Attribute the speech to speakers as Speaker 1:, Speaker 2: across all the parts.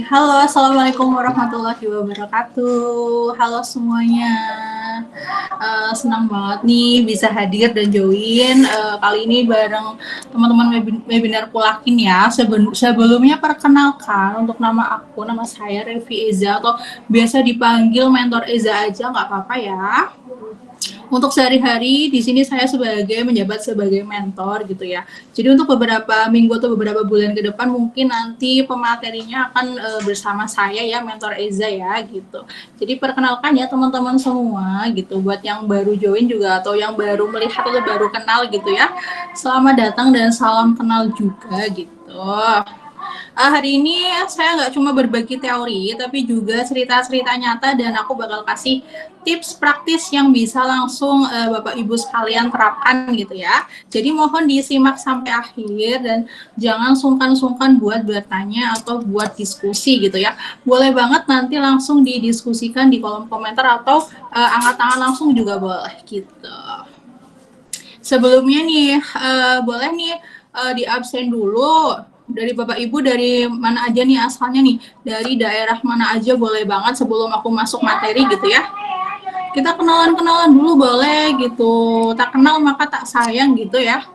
Speaker 1: Halo, Assalamualaikum warahmatullahi wabarakatuh. Halo semuanya. Senang banget nih bisa hadir dan join kali ini bareng teman-teman webinar Pulakin ya. Sebelumnya perkenalkan untuk nama saya Revi Eza atau biasa dipanggil Mentor Eza aja nggak apa-apa ya. Untuk sehari-hari di sini saya menjabat sebagai mentor gitu ya. Jadi untuk beberapa minggu atau beberapa bulan ke depan mungkin nanti pematerinya akan bersama saya ya, Mentor Eza ya gitu. Jadi perkenalkan ya teman-teman semua gitu, buat yang baru join juga atau yang baru melihat atau baru kenal gitu ya. Selamat datang dan salam kenal juga gitu. Hari ini saya nggak cuma berbagi teori, tapi juga cerita-cerita nyata dan aku bakal kasih tips praktis yang bisa langsung Bapak Ibu sekalian terapkan gitu ya. Jadi mohon disimak sampai akhir dan jangan sungkan-sungkan buat bertanya atau buat diskusi gitu ya. Boleh banget nanti langsung didiskusikan di kolom komentar atau angkat tangan langsung juga boleh gitu. Sebelumnya nih, boleh nih di absen dulu dari Bapak Ibu, dari mana aja nih asalnya nih, dari daerah mana aja boleh banget sebelum aku masuk materi gitu ya. Kita kenalan-kenalan dulu boleh gitu, tak kenal maka tak sayang gitu ya.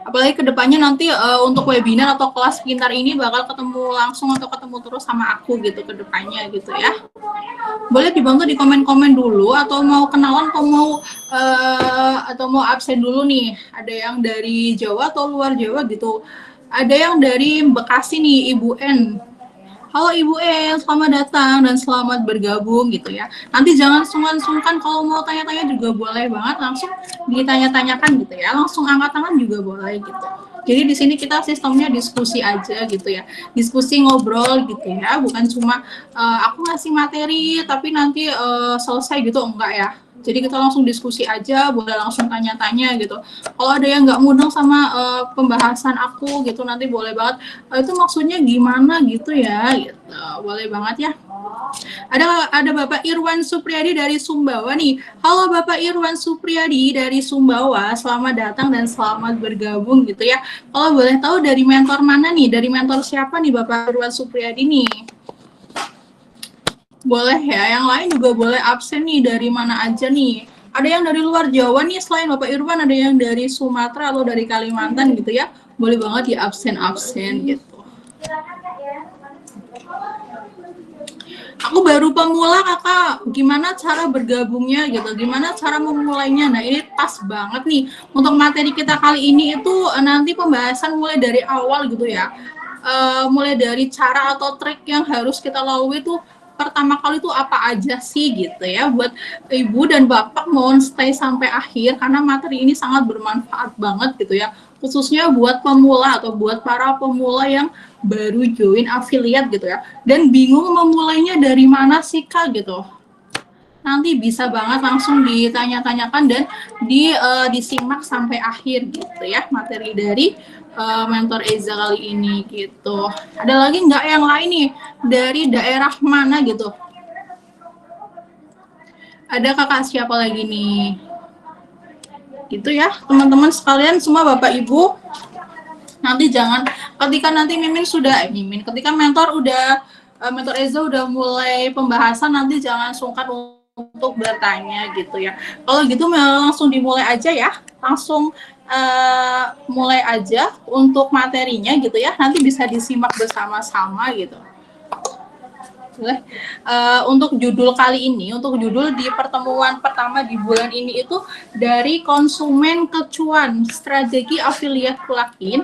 Speaker 1: Apalagi kedepannya nanti untuk webinar atau kelas pintar ini bakal ketemu langsung atau ketemu terus sama aku gitu kedepannya gitu ya. Boleh dibantu di komen-komen dulu atau mau kenalan atau mau absen dulu nih. Ada yang dari Jawa atau luar Jawa gitu. Ada yang dari Bekasi nih, Ibu N. Halo Ibu N, selamat datang dan selamat bergabung gitu ya. Nanti jangan sungkan-sungkan kalau mau tanya-tanya juga boleh banget langsung ditanya-tanyakan gitu ya. Langsung angkat tangan juga boleh gitu. Jadi di sini kita sistemnya diskusi aja gitu ya, diskusi ngobrol gitu ya, bukan cuma aku ngasih materi tapi nanti selesai gitu enggak ya. Jadi kita langsung diskusi aja, boleh langsung tanya-tanya gitu. Kalau ada yang nggak mudeng sama pembahasan aku gitu, nanti boleh banget itu maksudnya gimana gitu ya, gitu. Boleh banget ya. Ada Bapak Irwan Supriyadi dari Sumbawa nih. Halo Bapak Irwan Supriyadi dari Sumbawa, selamat datang dan selamat bergabung gitu ya. Kalau boleh tahu dari mentor mana nih? Dari mentor siapa nih Bapak Irwan Supriyadi nih? Boleh ya, yang lain juga boleh absen nih, dari mana aja nih. Ada yang dari luar Jawa nih, selain Bapak Irwan, ada yang dari Sumatera atau dari Kalimantan gitu ya. Boleh banget di absen-absen gitu. Aku baru pemula kakak, gimana cara bergabungnya gitu, gimana cara memulainya. Nah ini pas banget nih untuk materi kita kali ini itu nanti pembahasan mulai dari awal gitu ya. Mulai dari cara atau trik yang harus kita lalui tuh pertama kali tuh apa aja sih gitu ya, buat ibu dan bapak mohon stay sampai akhir karena materi ini sangat bermanfaat banget gitu ya, khususnya buat pemula atau buat para pemula yang baru join affiliate gitu ya dan bingung memulainya dari mana sih kak gitu. Nanti bisa banget langsung ditanya-tanyakan dan disimak sampai akhir gitu ya materi dari mentor Eza kali ini gitu. Ada lagi nggak yang lain nih dari daerah mana gitu? Ada kakak siapa lagi nih? Gitu ya teman-teman sekalian semua Bapak Ibu. Nanti jangan ketika nanti ketika mentor Eza udah mulai pembahasan nanti jangan sungkan untuk bertanya gitu ya. Kalau gitu langsung dimulai aja ya, langsung mulai aja untuk materinya gitu ya. Nanti bisa disimak bersama-sama gitu. Untuk judul kali ini, untuk judul di pertemuan pertama di bulan ini itu dari konsumen ke cuan, strategi affiliate Pulakin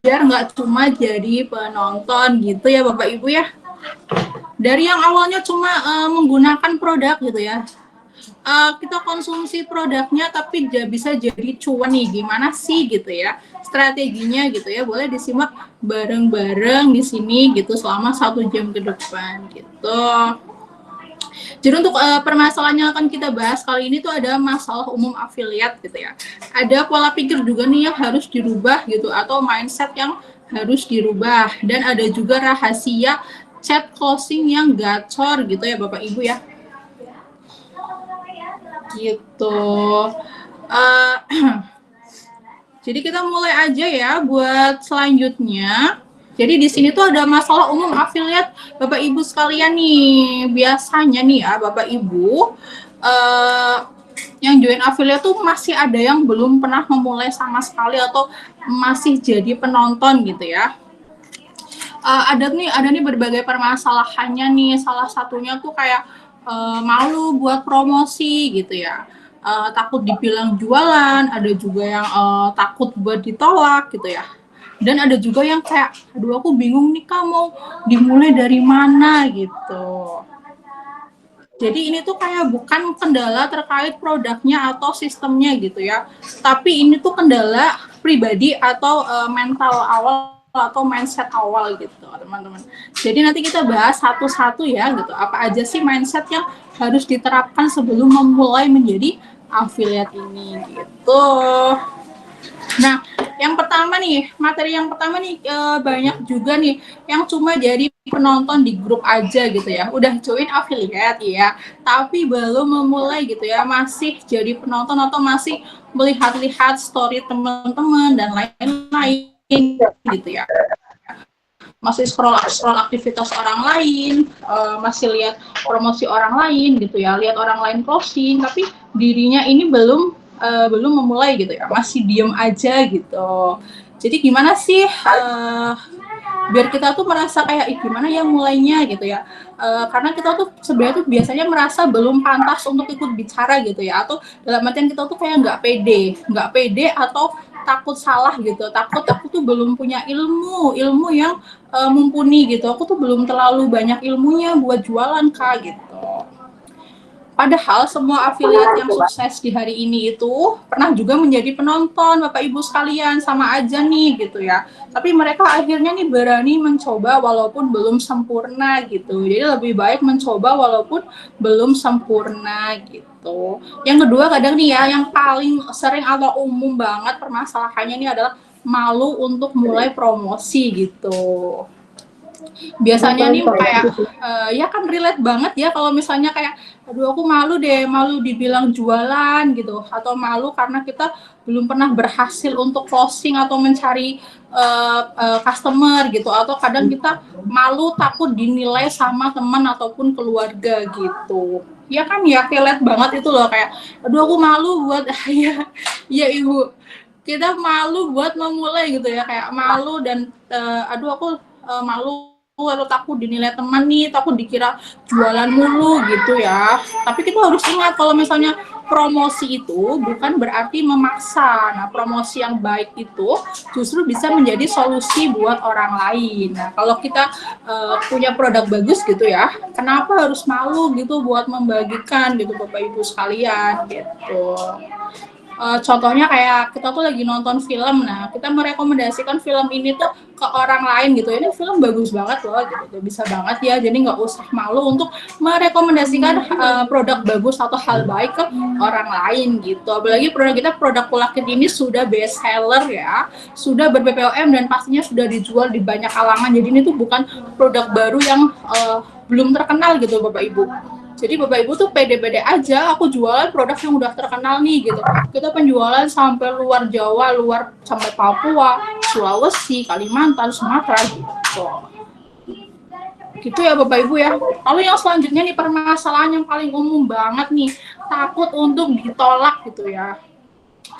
Speaker 1: biar nggak cuma jadi penonton gitu ya Bapak Ibu ya. Dari yang awalnya cuma menggunakan produk gitu ya, kita konsumsi produknya tapi bisa jadi cuan nih, gimana sih gitu ya strateginya gitu ya. Boleh disimak bareng-bareng di sini gitu selama 1 jam ke depan gitu. Jadi untuk permasalahan yang akan kita bahas kali ini tuh ada masalah umum affiliate gitu ya. Ada pola pikir juga nih yang harus dirubah gitu atau mindset yang harus dirubah, dan ada juga rahasia chat closing yang gacor gitu ya Bapak Ibu ya. Gitu. Uh, Jadi kita mulai aja ya buat selanjutnya. Jadi di sini tuh ada masalah umum afiliat Bapak Ibu sekalian nih. Biasanya nih ya Bapak Ibu yang join affiliate tuh masih ada yang belum pernah memulai sama sekali atau masih jadi penonton gitu ya. Ada nih berbagai permasalahannya nih. Salah satunya tuh kayak malu buat promosi gitu ya. Takut dibilang jualan, ada juga yang takut buat ditolak gitu ya. Dan ada juga yang kayak, aduh aku bingung nih Kak mau dimulai dari mana gitu. Jadi ini tuh kayak bukan kendala terkait produknya atau sistemnya gitu ya. Tapi ini tuh kendala pribadi atau mental awal atau mindset awal gitu teman-teman. Jadi nanti kita bahas satu-satu ya gitu. Apa aja sih mindset yang harus diterapkan sebelum memulai menjadi affiliate ini gitu. Nah, yang pertama nih, materi yang pertama nih banyak juga nih yang cuma jadi penonton di grup aja gitu ya. Udah join affiliate ya, tapi belum memulai gitu ya, masih jadi penonton atau masih melihat-lihat story teman-teman dan lain-lain gitu ya. Masih scroll aktivitas orang lain, masih lihat promosi orang lain gitu ya, lihat orang lain closing, tapi dirinya ini belum memulai gitu ya, masih diem aja gitu. Jadi gimana sih biar kita tuh merasa kayak gimana ya mulainya gitu ya, karena kita tuh sebenarnya tuh biasanya merasa belum pantas untuk ikut bicara gitu ya, atau dalam artian kita tuh kayak nggak pede atau takut salah gitu, takut aku tuh belum punya ilmu yang mumpuni gitu, aku tuh belum terlalu banyak ilmunya buat jualan Kak gitu. Padahal semua afiliat yang sukses di hari ini itu pernah juga menjadi penonton Bapak Ibu sekalian, sama aja nih gitu ya. Tapi mereka akhirnya nih berani mencoba walaupun belum sempurna gitu. Jadi lebih baik mencoba walaupun belum sempurna gitu. Yang kedua kadang nih ya, yang paling sering atau umum banget permasalahannya ini adalah malu untuk mulai promosi gitu. Biasanya nih kayak ya kan relate banget ya kalau misalnya kayak aduh aku malu dibilang jualan gitu, atau malu karena kita belum pernah berhasil untuk closing atau mencari customer gitu, atau kadang kita malu takut dinilai sama teman ataupun keluarga gitu. Ya kan ya, relate banget itu loh, kayak aduh aku malu buat ya ibu, kita malu buat memulai gitu ya, kayak malu dan aduh aku malu atau takut dinilai teman nih, takut dikira jualan mulu gitu ya. Tapi kita harus ingat kalau misalnya promosi itu bukan berarti memaksa. Nah, promosi yang baik itu justru bisa menjadi solusi buat orang lain. Nah, kalau kita punya produk bagus gitu ya, kenapa harus malu gitu buat membagikan gitu Bapak Ibu sekalian gitu. Contohnya kayak kita tuh lagi nonton film, nah kita merekomendasikan film ini tuh ke orang lain gitu, ini film bagus banget loh gitu, bisa banget ya, jadi nggak usah malu untuk merekomendasikan produk bagus atau hal baik ke orang lain gitu. Apalagi produk Kulakit ini sudah best seller ya, sudah ber-BPOM dan pastinya sudah dijual di banyak kalangan, jadi ini tuh bukan produk baru yang belum terkenal gitu Bapak Ibu. Jadi Bapak Ibu tuh pede-pede aja, aku jualan produk yang udah terkenal nih gitu. Kita penjualan sampai luar Jawa, sampai Papua, Sulawesi, Kalimantan, Sumatera gitu. Gitu ya Bapak Ibu ya. Lalu yang selanjutnya nih, permasalahan yang paling umum banget nih, takut untuk ditolak gitu ya.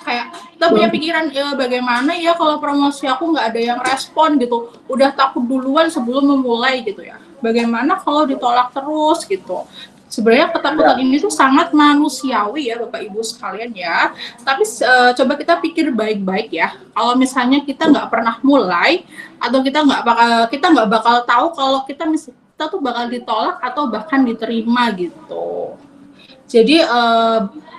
Speaker 1: Kayak kita punya pikiran bagaimana ya kalau promosi aku nggak ada yang respon gitu, udah takut duluan sebelum memulai gitu ya. Bagaimana kalau ditolak terus gitu. Sebenarnya ketakutan ini tuh sangat manusiawi ya Bapak Ibu sekalian ya. Tapi coba kita pikir baik-baik ya. Kalau misalnya kita nggak pernah mulai, atau kita nggak bakal tahu kalau kita tuh bakal ditolak atau bahkan diterima gitu. Jadi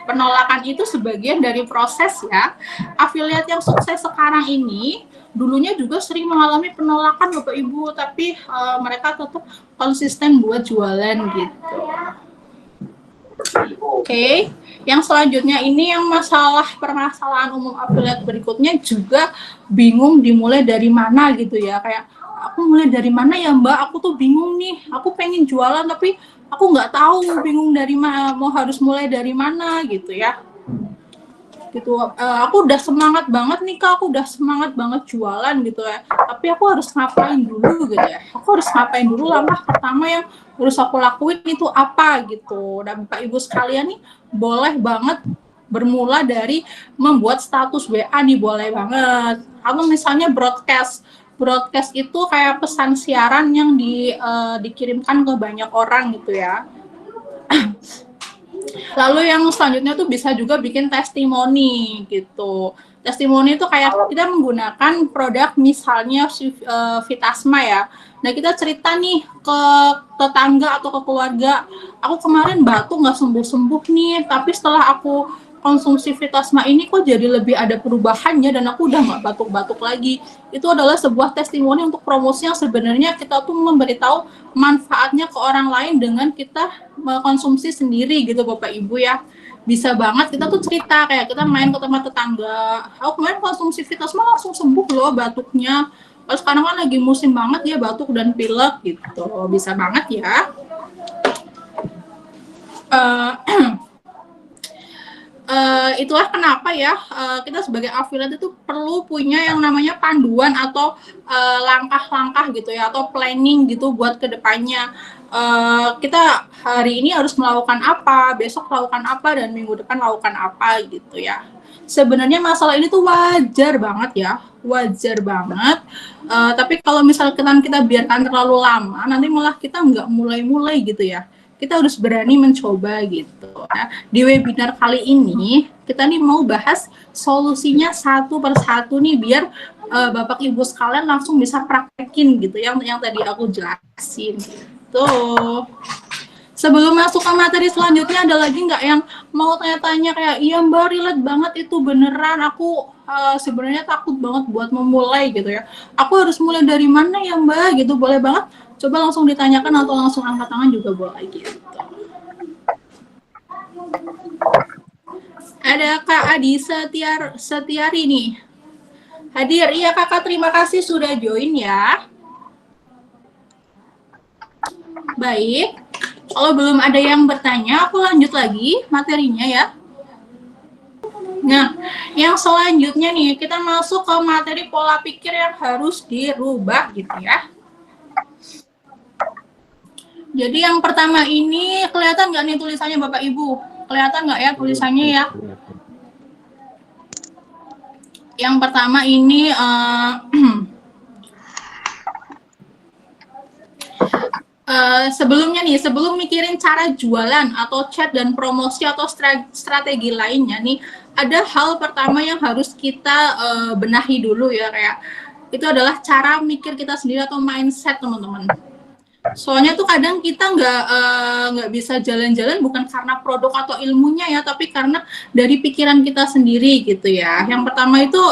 Speaker 1: penolakan itu sebagian dari proses ya. Afiliat yang sukses sekarang ini dulunya juga sering mengalami penolakan Bapak Ibu, tapi mereka tetap konsisten buat jualan gitu. Oke, yang selanjutnya ini yang permasalahan umum afiliat berikutnya juga bingung dimulai dari mana gitu ya. Kayak aku mulai dari mana ya Mbak, aku tuh bingung nih, aku pengen jualan tapi aku nggak tahu, bingung dari mana, harus mulai dari mana gitu ya. gitu. Aku udah semangat banget nih Kak, aku udah semangat banget jualan gitu ya, tapi aku harus ngapain dulu gitu ya, aku harus ngapain dulu, langkah pertama yang harus aku lakuin itu apa gitu. Dan Bapak Ibu sekalian nih boleh banget bermula dari membuat status WA nih, boleh banget. Atau misalnya broadcast itu kayak pesan siaran yang dikirimkan ke banyak orang gitu ya. Lalu yang selanjutnya tuh bisa juga bikin testimoni gitu. Testimoni itu kayak kita menggunakan produk misalnya Vitasma ya. Nah kita cerita nih ke tetangga atau ke keluarga, aku kemarin batuk nggak sembuh-sembuh nih, tapi setelah aku konsumsi Vitasma ini kok jadi lebih ada perubahannya dan aku udah nggak batuk-batuk lagi. Itu adalah sebuah testimoni untuk promosi yang sebenarnya kita tuh memberitahu manfaatnya ke orang lain dengan kita mengkonsumsi sendiri gitu Bapak Ibu ya. Bisa banget kita tuh cerita kayak kita main ke tempat tetangga, aku kemarin konsumsi Vitasma langsung sembuh loh batuknya. Kalau sekarang kan lagi musim banget ya batuk dan pilek gitu, bisa banget ya. Itulah kenapa ya kita sebagai affiliate itu perlu punya yang namanya panduan atau langkah-langkah gitu ya, atau planning gitu buat kedepannya. Kita hari ini harus melakukan apa, besok melakukan apa, dan minggu depan melakukan apa gitu ya. Sebenarnya masalah ini tuh wajar banget ya, wajar banget. Tapi kalau misalkan kita biarkan terlalu lama, nanti malah kita nggak mulai-mulai gitu ya. Kita harus berani mencoba gitu. Nah, di webinar kali ini kita nih mau bahas solusinya satu persatu nih biar Bapak Ibu sekalian langsung bisa praktekin gitu yang tadi aku jelasin. Tuh. Sebelum masuk ke materi selanjutnya, ada lagi nggak yang mau tanya-tanya kayak, iya Mbak, relate banget itu beneran, aku sebenarnya takut banget buat memulai gitu ya. Aku harus mulai dari mana ya Mbak gitu, boleh banget. Coba langsung ditanyakan atau langsung angkat tangan juga boleh gitu. Ada Kak Adi Setiari nih. Hadir, iya Kakak, terima kasih sudah join ya. Baik, kalau belum ada yang bertanya, aku lanjut lagi materinya ya. Nah, yang selanjutnya nih, kita masuk ke materi pola pikir yang harus dirubah gitu ya. Jadi yang pertama ini, kelihatan nggak nih tulisannya Bapak Ibu? Kelihatan nggak ya tulisannya ya? Yang pertama ini, sebelumnya nih, sebelum mikirin cara jualan atau chat dan promosi atau strategi lainnya nih, ada hal pertama yang harus kita benahi dulu ya, kayak itu adalah cara mikir kita sendiri atau mindset teman-teman. Soalnya tuh kadang kita nggak bisa jalan-jalan bukan karena produk atau ilmunya ya, tapi karena dari pikiran kita sendiri gitu ya. Yang pertama itu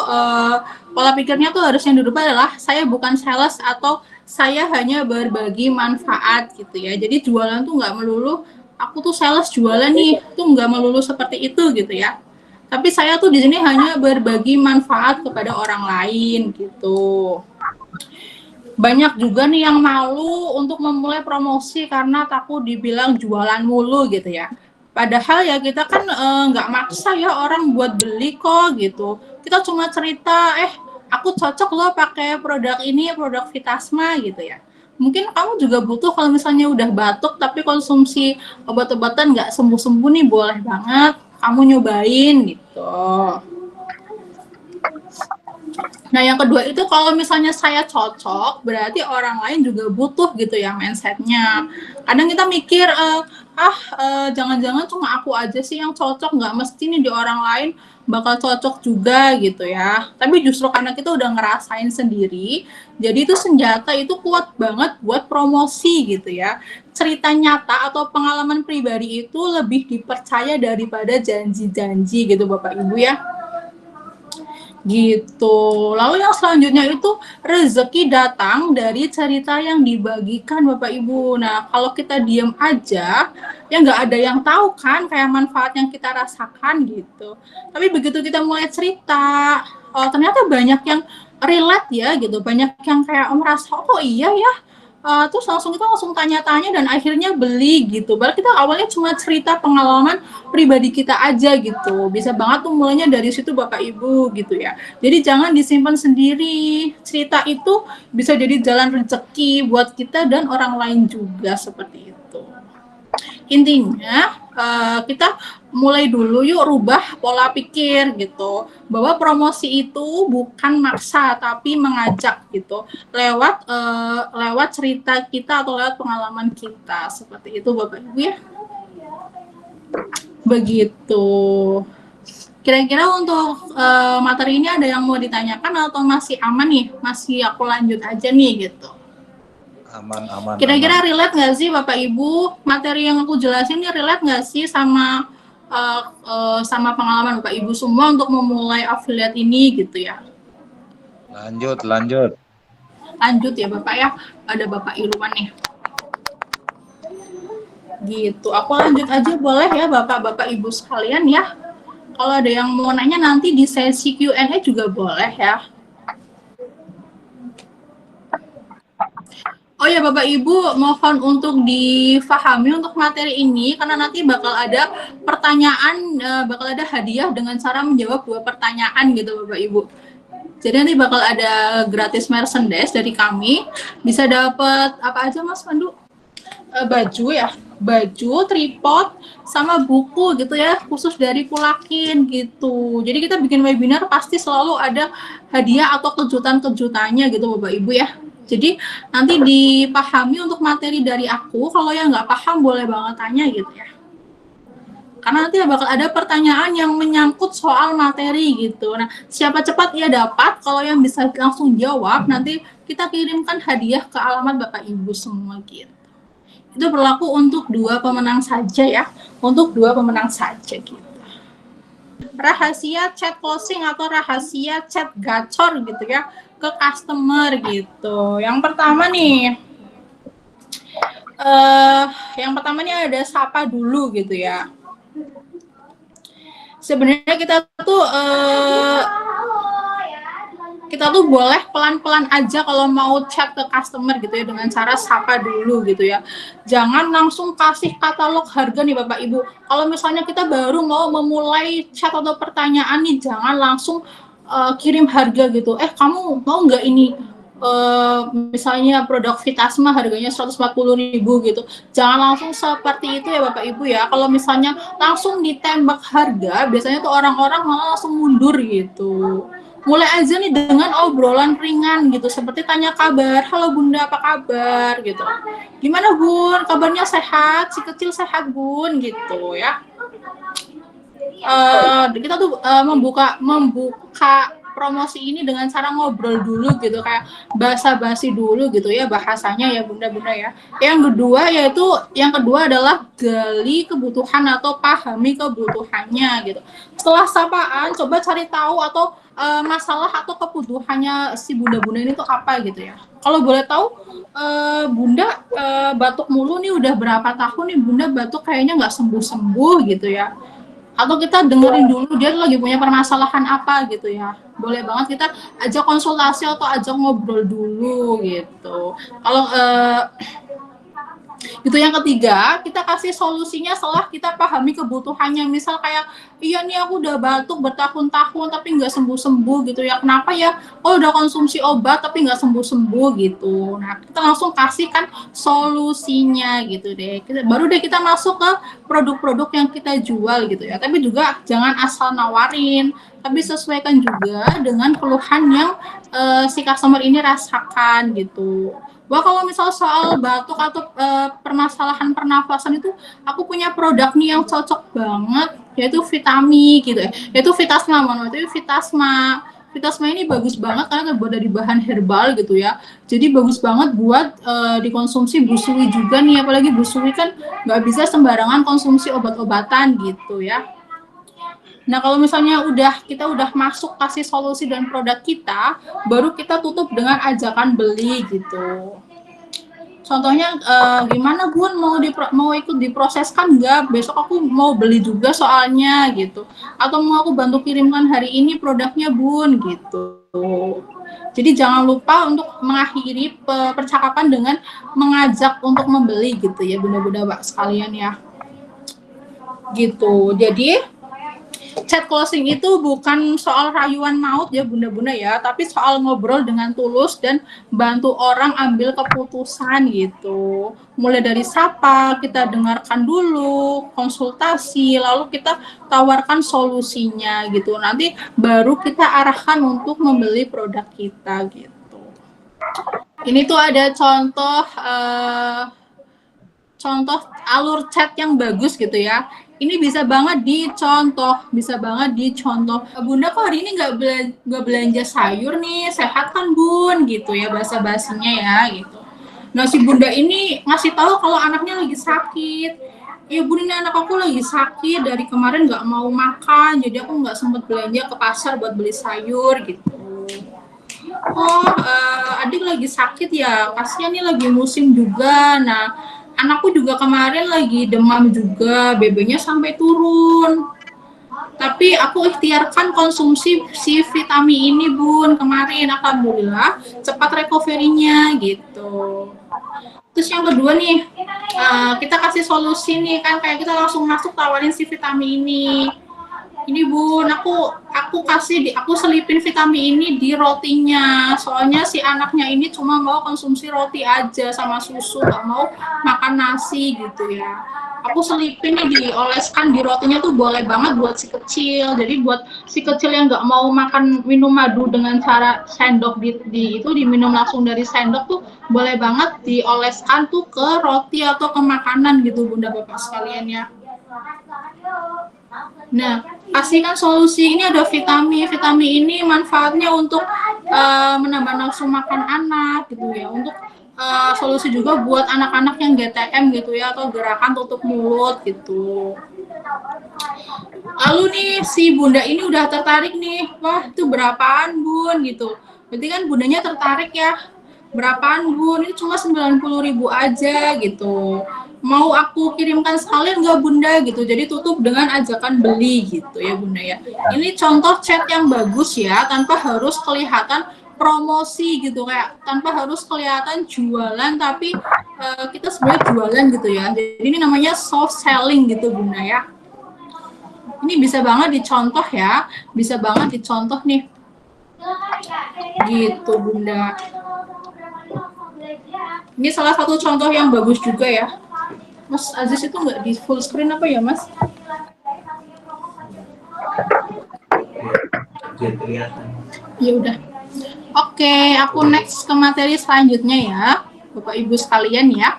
Speaker 1: pola pikirnya tuh harus yang dirubah adalah saya bukan sales atau saya hanya berbagi manfaat gitu ya. Jadi jualan tuh nggak melulu aku tuh sales jualan nih, tuh nggak melulu seperti itu gitu ya. Tapi saya tuh di sini hanya berbagi manfaat kepada orang lain gitu. Banyak juga nih yang malu untuk memulai promosi karena takut dibilang jualan mulu gitu ya. Padahal ya kita kan nggak maksa ya orang buat beli kok gitu. Kita cuma cerita, aku cocok loh pakai produk ini, produk Vitasma gitu ya. Mungkin kamu juga butuh kalau misalnya udah batuk tapi konsumsi obat-obatan nggak sembuh-sembuh nih, boleh banget kamu nyobain gitu. Nah, yang kedua itu kalau misalnya saya cocok, berarti orang lain juga butuh gitu ya mindsetnya. Kadang kita mikir, jangan-jangan cuma aku aja sih yang cocok, nggak mesti nih di orang lain bakal cocok juga gitu ya. Tapi justru karena kita udah ngerasain sendiri, jadi itu senjata itu kuat banget buat promosi gitu ya. Cerita nyata atau pengalaman pribadi itu lebih dipercaya daripada janji-janji gitu Bapak Ibu ya. Gitu. Lalu yang selanjutnya itu rezeki datang dari cerita yang dibagikan Bapak Ibu. Nah, kalau kita diam aja, ya nggak ada yang tahu kan kayak manfaat yang kita rasakan gitu. Tapi begitu kita mulai cerita, ternyata banyak yang relate ya gitu, banyak yang kayak merasa, oh iya ya, terus kita langsung tanya-tanya dan akhirnya beli gitu. Baru kita awalnya cuma cerita pengalaman pribadi kita aja gitu. Bisa banget tuh mulainya dari situ Bapak Ibu gitu ya. Jadi jangan disimpan sendiri. Cerita itu bisa jadi jalan rezeki buat kita dan orang lain juga seperti itu. Intinya kita mulai dulu yuk rubah pola pikir gitu, bahwa promosi itu bukan maksa tapi mengajak gitu, lewat cerita kita atau lewat pengalaman kita, seperti itu Bapak Ibu ya. Begitu. Kira-kira untuk materi ini ada yang mau ditanyakan atau masih aman nih, masih aku lanjut aja nih gitu.
Speaker 2: Aman.
Speaker 1: Kira-kira relate nggak sih Bapak Ibu? Materi yang aku jelasin ini relate nggak sih sama pengalaman Bapak Ibu semua untuk memulai affiliate ini gitu ya?
Speaker 2: Lanjut.
Speaker 1: Lanjut ya Bapak ya. Ada Bapak Irwan nih. Gitu. Aku lanjut aja boleh ya Bapak-Bapak Ibu sekalian ya. Kalau ada yang mau nanya nanti di sesi Q&A juga boleh ya. Oh ya Bapak Ibu, mohon untuk difahami untuk materi ini karena nanti bakal ada pertanyaan, bakal ada hadiah dengan cara menjawab 2 pertanyaan gitu Bapak Ibu. Jadi nanti bakal ada gratis merchandise dari kami. Bisa dapat apa aja Mas Pandu? Baju ya, baju, tripod, sama buku gitu ya, khusus dari Pulakin gitu. Jadi kita bikin webinar pasti selalu ada hadiah atau kejutan-kejutannya gitu Bapak Ibu ya. Jadi nanti dipahami untuk materi dari aku, kalau yang nggak paham boleh banget tanya gitu ya. Karena nanti bakal ada pertanyaan yang menyangkut soal materi gitu. Nah, siapa cepat ia dapat, kalau yang bisa langsung jawab, nanti kita kirimkan hadiah ke alamat Bapak Ibu semua gitu. Itu berlaku untuk 2 pemenang saja ya, untuk 2 pemenang saja gitu. Rahasia chat closing atau rahasia chat gacor gitu ya ke customer gitu. Yang pertama nih, ada sapa dulu gitu ya. Sebenarnya kita tuh boleh pelan-pelan aja kalau mau chat ke customer gitu ya, dengan cara sapa dulu gitu ya. Jangan langsung kasih katalog harga nih Bapak Ibu. Kalau misalnya kita baru mau memulai chat atau pertanyaan nih, jangan langsung kirim harga gitu. Kamu mau nggak ini? Misalnya produk Vitasma harganya 140.000 gitu. Jangan langsung seperti itu ya Bapak Ibu ya. Kalau misalnya langsung ditembak harga, biasanya tuh orang-orang malah langsung mundur gitu. Mulai aja nih dengan obrolan ringan gitu, seperti tanya kabar, halo Bunda apa kabar gitu. Gimana Bun, kabarnya sehat, si kecil sehat Bun gitu ya. Kita tuh membuka promosi ini dengan cara ngobrol dulu gitu, kayak basa-basi dulu gitu ya bahasanya ya Bunda-bunda ya. Yang kedua adalah gali kebutuhan atau pahami kebutuhannya gitu. Setelah sapaan, coba cari tahu atau masalah atau kebutuhannya si Bunda-bunda ini tuh apa gitu ya. Kalau boleh tahu, Bunda batuk mulu nih udah berapa tahun nih Bunda batuk kayaknya nggak sembuh-sembuh gitu ya. Atau kita dengerin dulu dia lagi punya permasalahan apa gitu ya. Boleh banget kita ajak konsultasi atau ajak ngobrol dulu gitu. Kalau itu yang ketiga, kita kasih solusinya setelah kita pahami kebutuhannya. Misal kayak, iya nih aku udah batuk bertahun-tahun tapi nggak sembuh-sembuh gitu ya. Kenapa ya? Oh udah konsumsi obat tapi nggak sembuh-sembuh gitu. Nah kita langsung kasihkan solusinya gitu deh. Baru deh kita masuk ke produk-produk yang kita jual gitu ya. Tapi juga jangan asal nawarin, tapi sesuaikan juga dengan keluhan yang si customer ini rasakan gitu. Wah kalau misal soal batuk atau permasalahan pernafasan itu, aku punya produk nih yang cocok banget, yaitu Vitami gitu ya, yaitu Vitasma, Vitasma ini bagus banget karena terbuat dari bahan herbal gitu ya, jadi bagus banget buat dikonsumsi busui juga nih, apalagi busui kan nggak bisa sembarangan konsumsi obat-obatan gitu ya. Nah, kalau misalnya kita udah masuk kasih solusi dan produk kita, baru kita tutup dengan ajakan beli gitu. Contohnya gimana Bun, mau ikut diproseskan nggak? Besok aku mau beli juga soalnya gitu. Atau mau aku bantu kirimkan hari ini produknya Bun gitu. Jadi jangan lupa untuk mengakhiri percakapan dengan mengajak untuk membeli gitu ya bunda-bunda Mbak sekalian ya. Gitu. Jadi chat closing itu bukan soal rayuan maut ya bunda-bunda ya, tapi soal ngobrol dengan tulus dan bantu orang ambil keputusan gitu. Mulai dari sapa, kita dengarkan dulu, konsultasi, lalu kita tawarkan solusinya gitu. Nanti baru kita arahkan untuk membeli produk kita gitu. Ini tuh ada contoh alur chat yang bagus gitu ya. Ini bisa banget dicontoh. Bunda kok hari ini nggak belanja sayur nih, sehat kan bun gitu ya bahasa basinya ya gitu. Nah si bunda ini ngasih tahu kalau anaknya lagi sakit. Ya bun ini anak aku lagi sakit dari kemarin nggak mau makan, jadi aku nggak sempet belanja ke pasar buat beli sayur gitu. Oh adik lagi sakit ya, kasihan nih lagi musim juga. Nah anakku juga kemarin lagi demam juga, BB-nya sampai turun. Tapi aku ikhtiarkan konsumsi si vitamin ini bun kemarin, alhamdulillah cepat recovery-nya gitu. Terus yang kedua nih, kita kasih solusi nih kan, kayak kita langsung masuk tawarin si vitamin ini bun, aku selipin vitamin ini di rotinya, soalnya si anaknya ini cuma mau konsumsi roti aja sama susu, nggak mau makan nasi gitu ya. Aku selipin nih, dioleskan di rotinya tuh boleh banget buat si kecil. Jadi buat si kecil yang nggak mau makan minum madu dengan cara sendok itu diminum langsung dari sendok tuh boleh banget dioleskan tuh ke roti atau ke makanan gitu bunda bapak sekalian ya. Nah, kasihkan solusi. Ini ada vitamin ini manfaatnya untuk menambah nafsu makan anak gitu ya. Untuk solusi juga buat anak-anak yang GTM gitu ya, atau gerakan tutup mulut gitu. Lalu nih si bunda ini udah tertarik nih, wah itu berapaan bun gitu. Berarti kan bundanya tertarik ya. Berapaan bun? Ini cuma 90.000 aja gitu. Mau aku kirimkan sekalian nggak bunda gitu. Jadi tutup dengan ajakan beli gitu ya bunda ya. Ini contoh chat yang bagus ya, tanpa harus kelihatan promosi gitu, kayak tanpa harus kelihatan jualan, tapi kita sebenarnya jualan gitu ya. Jadi ini namanya soft selling gitu bunda ya. Ini bisa banget dicontoh ya, bisa banget dicontoh nih gitu bunda. Ini salah satu contoh yang bagus juga ya. Mas Aziz itu nggak di full screen apa ya mas? Ya udah. Oke, aku next ke materi selanjutnya ya, Bapak Ibu sekalian ya.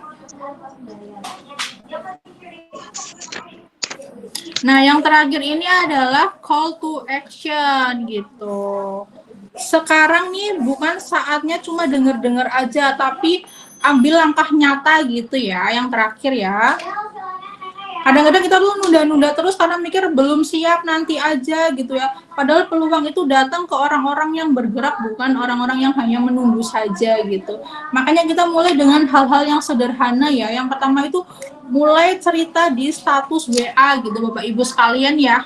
Speaker 1: Nah, yang terakhir ini adalah call to action gitu. Sekarang nih bukan saatnya cuma denger-denger aja, tapi ambil langkah nyata gitu ya. Yang terakhir ya. Kadang-kadang kita tuh nunda-nunda terus karena mikir belum siap, nanti aja gitu ya. Padahal peluang itu datang ke orang-orang yang bergerak, bukan orang-orang yang hanya menunggu saja gitu. Makanya kita mulai dengan hal-hal yang sederhana ya. Yang pertama itu mulai cerita di status WA gitu Bapak Ibu sekalian ya.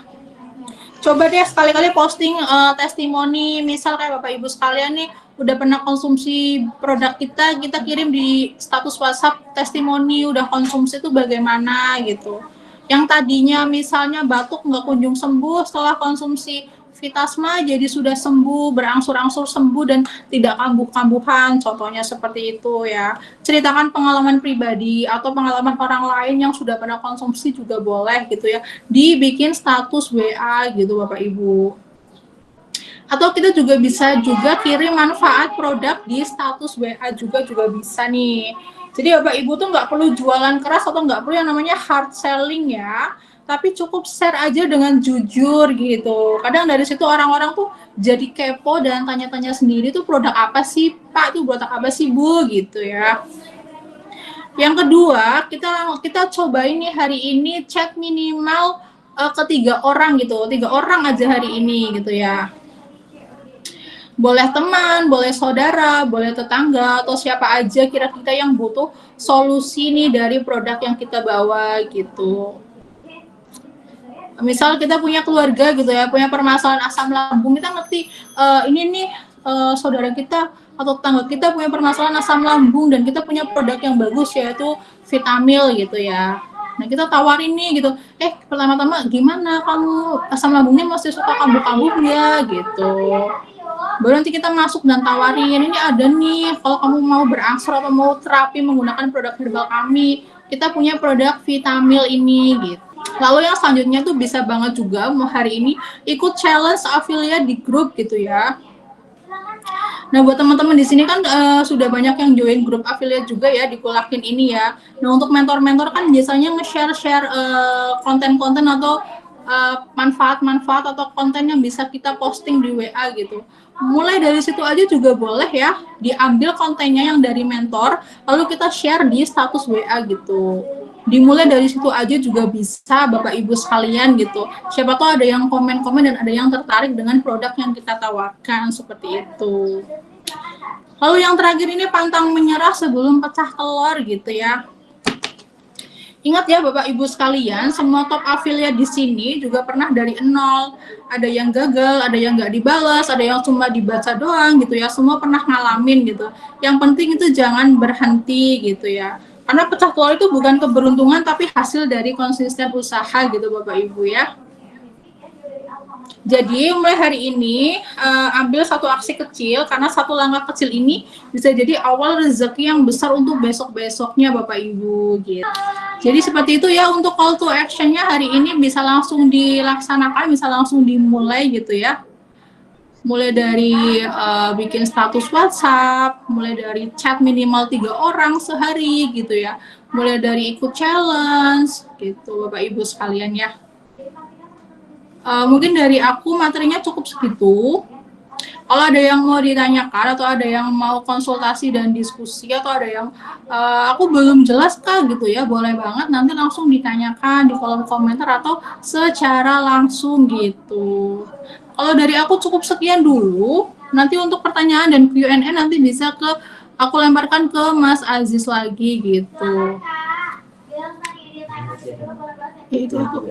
Speaker 1: Coba deh sekali-kali posting testimoni, misal kayak Bapak Ibu sekalian nih udah pernah konsumsi produk kita kirim di status WhatsApp testimoni udah konsumsi itu bagaimana gitu. Yang tadinya misalnya batuk nggak kunjung sembuh, setelah konsumsi Vitasma jadi sudah sembuh, berangsur-angsur sembuh dan tidak kambuh-kambuhan, contohnya seperti itu ya. Ceritakan pengalaman pribadi atau pengalaman orang lain yang sudah pernah konsumsi juga boleh gitu ya, dibikin status WA gitu Bapak Ibu. Atau kita juga bisa kirim manfaat produk di status WA juga bisa nih. Jadi Bapak Ibu tuh nggak perlu jualan keras atau nggak perlu yang namanya hard selling ya, tapi cukup share aja dengan jujur gitu. Kadang dari situ orang-orang tuh jadi kepo dan tanya-tanya sendiri tuh produk apa sih Pak, itu produk apa sih Bu gitu ya. Yang kedua, kita cobain nih hari ini chat minimal ke 3 orang gitu, 3 orang aja hari ini gitu ya. Boleh teman, boleh saudara, boleh tetangga, atau siapa aja kira-kira yang butuh solusi nih dari produk yang kita bawa gitu. Misal kita punya keluarga gitu ya, punya permasalahan asam lambung, kita ngerti ini nih saudara kita atau tetangga kita punya permasalahan asam lambung dan kita punya produk yang bagus yaitu Vitamil gitu ya. Nah kita tawarin nih gitu, pertama-tama gimana kamu asam lambungnya masih suka kambuh-kambuh ya gitu. Baru nanti kita masuk dan tawarin, ini ada nih kalau kamu mau berangsur atau mau terapi menggunakan produk herbal kami, kita punya produk Vitamil ini gitu. Lalu yang selanjutnya tuh bisa banget juga mau hari ini ikut challenge affiliate di grup gitu ya. Nah, buat teman-teman di sini kan sudah banyak yang join grup affiliate juga ya di Kulakin ini ya. Nah, untuk mentor-mentor kan biasanya nge-share konten-konten atau manfaat-manfaat atau konten yang bisa kita posting di WA gitu. Mulai dari situ aja juga boleh ya, diambil kontennya yang dari mentor, lalu kita share di status WA gitu. Dimulai dari situ aja juga bisa Bapak Ibu sekalian gitu. Siapa tahu ada yang komen-komen dan ada yang tertarik dengan produk yang kita tawarkan seperti itu. Lalu yang terakhir ini pantang menyerah sebelum pecah telur gitu ya. Ingat ya Bapak Ibu sekalian, semua top affiliate di sini juga pernah dari nol. Ada yang gagal, ada yang nggak dibalas, ada yang cuma dibaca doang gitu ya. Semua pernah ngalamin gitu. Yang penting itu jangan berhenti gitu ya. Karena pecah telur itu bukan keberuntungan tapi hasil dari konsisten usaha gitu Bapak Ibu ya. Jadi mulai hari ini ambil satu aksi kecil karena satu langkah kecil ini bisa jadi awal rezeki yang besar untuk besok-besoknya Bapak Ibu gitu. Jadi seperti itu ya untuk call to action-nya hari ini bisa langsung dilaksanakan, bisa langsung dimulai gitu ya. Mulai dari bikin status WhatsApp, mulai dari chat minimal 3 orang sehari gitu ya. Mulai dari ikut challenge gitu Bapak Ibu sekalian ya. Mungkin dari aku materinya cukup segitu. Kalau ada yang mau ditanyakan atau ada yang mau konsultasi dan diskusi atau ada yang aku belum jelas kah gitu ya, boleh banget nanti langsung ditanyakan di kolom komentar atau secara langsung gitu. Kalau dari aku cukup sekian dulu. Nanti untuk pertanyaan dan Q&A nanti bisa aku lemparkan ke Mas Aziz lagi gitu. Itu aku.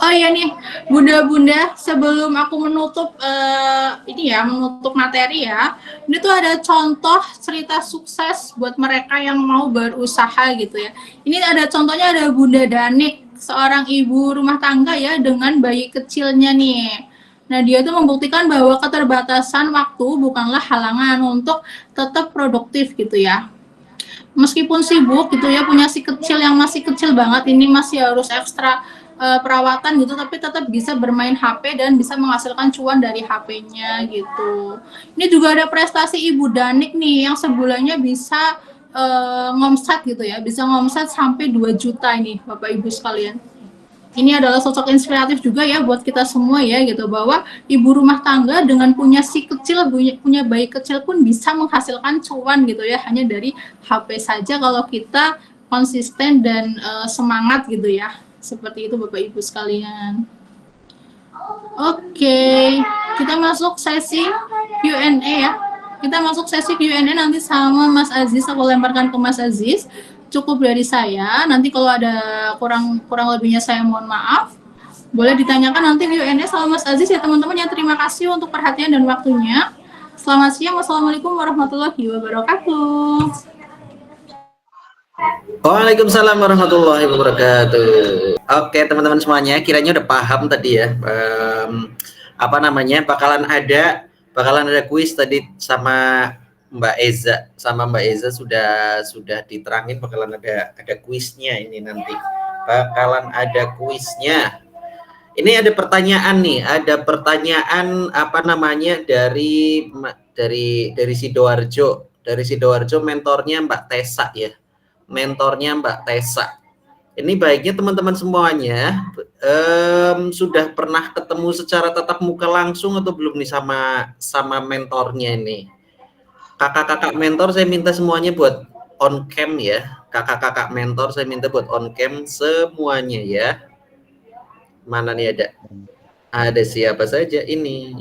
Speaker 1: Oh iya nih, bunda-bunda, sebelum aku menutup menutup materi ya, ini tuh ada contoh cerita sukses buat mereka yang mau berusaha gitu ya. Ini ada contohnya, ada Bunda Danik, seorang ibu rumah tangga ya dengan bayi kecilnya nih. Nah dia tuh membuktikan bahwa keterbatasan waktu bukanlah halangan untuk tetap produktif gitu ya. Meskipun sibuk gitu ya, punya si kecil yang masih kecil banget, ini masih harus ekstra perawatan gitu, tapi tetap bisa bermain HP dan bisa menghasilkan cuan dari HP-nya gitu. Ini juga ada prestasi Ibu Danik nih yang sebulannya bisa ngomset gitu ya, bisa ngomset sampai 2 juta ini Bapak Ibu sekalian. Ini adalah sosok inspiratif juga ya buat kita semua ya gitu, bahwa ibu rumah tangga dengan punya si kecil, punya bayi kecil pun bisa menghasilkan cuan gitu ya, hanya dari HP saja kalau kita konsisten dan semangat gitu ya. Seperti itu Bapak Ibu sekalian. Oke, kita masuk sesi Q&A ya. Kita masuk sesi Q&A nanti sama Mas Aziz, aku lemparkan ke Mas Aziz. Cukup dari saya, nanti kalau ada kurang lebihnya saya mohon maaf. Boleh ditanyakan nanti Q&A sama Mas Aziz ya teman-teman ya. Terima kasih untuk perhatian dan waktunya. Selamat siang, wassalamualaikum warahmatullahi wabarakatuh.
Speaker 3: Waalaikumsalam warahmatullahi wabarakatuh. Oke teman-teman semuanya, kiranya udah paham tadi ya. Bakalan ada kuis tadi sama Mbak Eza sudah diterangin bakalan ada kuisnya ini nanti. Bakalan ada kuisnya. Ini ada pertanyaan nih, dari Sidoarjo. Dari Sidoarjo mentornya Mbak Tessa ya. Ini baiknya teman-teman semuanya sudah pernah ketemu secara tatap muka langsung atau belum nih sama mentornya ini. Kakak-kakak mentor saya minta semuanya buat on cam ya. Kakak-kakak mentor saya minta buat on cam semuanya ya. Mana nih ada? Ada siapa saja ini?